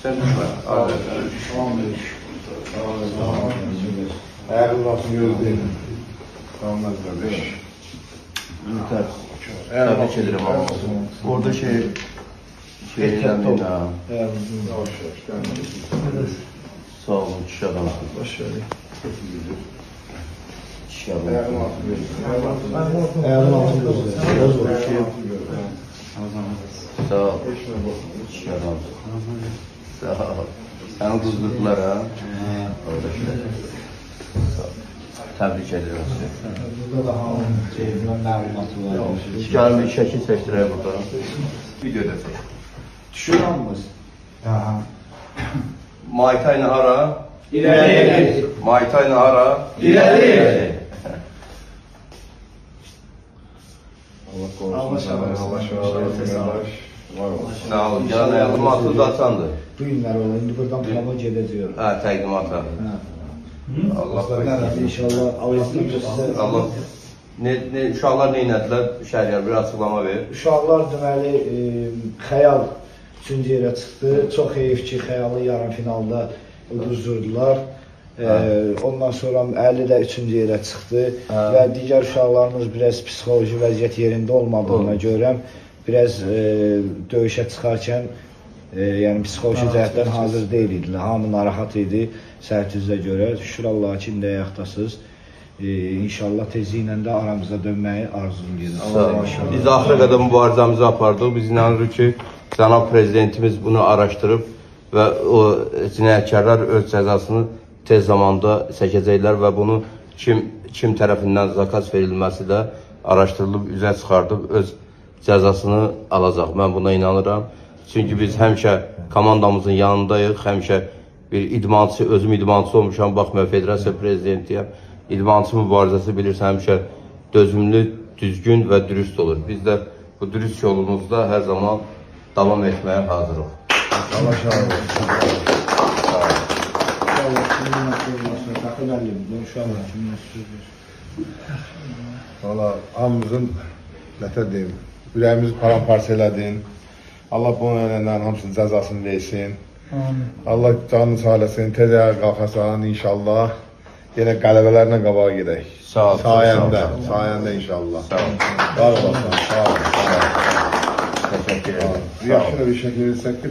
Sen düşme. Ayağın nasıl gözleyin? Tamamlar kardeş. Ümiter. Tebrik ederim ama. Orada şeylerden ha. Yavaş yavaş. Sağ olun, çiş adamsınız. Başarılı. Çiş adamsınız. Ayağın altında. Sağ ol. Çiş adamsınız. Sağ ol. Seni kızdırdılar ha. Tebrik ederim size. Burada da hamın keyfinden məlumatı var. Gəlin bir şəkil seçdirək burada. Video da seç. Düşür hamımız. Muay Thai ilə hara? İleri. Muay Thai ilə hara? İleri. Allah korusun. Allah şahane. Sağ olun. Gəlin ayağım atı zatandır. Bu günler olur. İndi buradan plana gedəcəyik. Hə, təqdimata. Allah İnşallah Allah'tan size. Allah. Uşaqlar nə etdilər? Şəhər bir açıqlama ver. Uşaqlar deməli Xəyal 3-cü yerə çıxdı. Çox heyif ki, Xəyalı yarım finalda uduzdurdular. Ondan sonra Əli də 3-cü yerə çıxdı və digər uşaqlarımız biraz psixoloji vəziyyət yerində olmadığına görə biraz döyüşə çıxarkən yəni psixoloji cəhətdən hazır deyil idilər. Hamı narahat idi səhvizə görə. Şükür Allaha ki, indi ayaqdasınız. İnşallah tezliklə də aramıza dönməyi arzulayırıq. Biz axıra qədər mübarizəmizi apardıq. Biz inanırıq ki, cənab prezidentimiz bunu araşdırıb və o cinayətkarlar öz cəzasını tez zamanda çəkəcəklər və bunu kim tərəfindən zakaz verilməsi də araşdırılıb, üzə çıxardıb öz cəzasını alacaq. Mən buna inanıram. Çünki biz həmişə komandamızın yanındayıq, həmişə bir idmançı, özüm idmançı olmuşam, baxmayaq federasiya prezidentiyəm. İdmançı mübarizəsi bilirsən, həmişə dözümlü, düzgün və dürüst olur. Biz də bu dürüst yolumuzda hər zaman davam etməyə hazırıq. Allah şahid olsun. Valla hamımızın nətər deyim, ürəyimizi paramparça elədin. Allah bunun önündən hamısının cəzasını versin. Allah canını sağ eləsin, tez ayağa qalxasan inşallah. Yenə qələbələrlə qabağa gedək. Sağ ol. Sayəndə inşallah. Sağ ol. Var olasın, sağ ol. Təşəkkür ederim. Yaxşı bir şəkil etsək ki,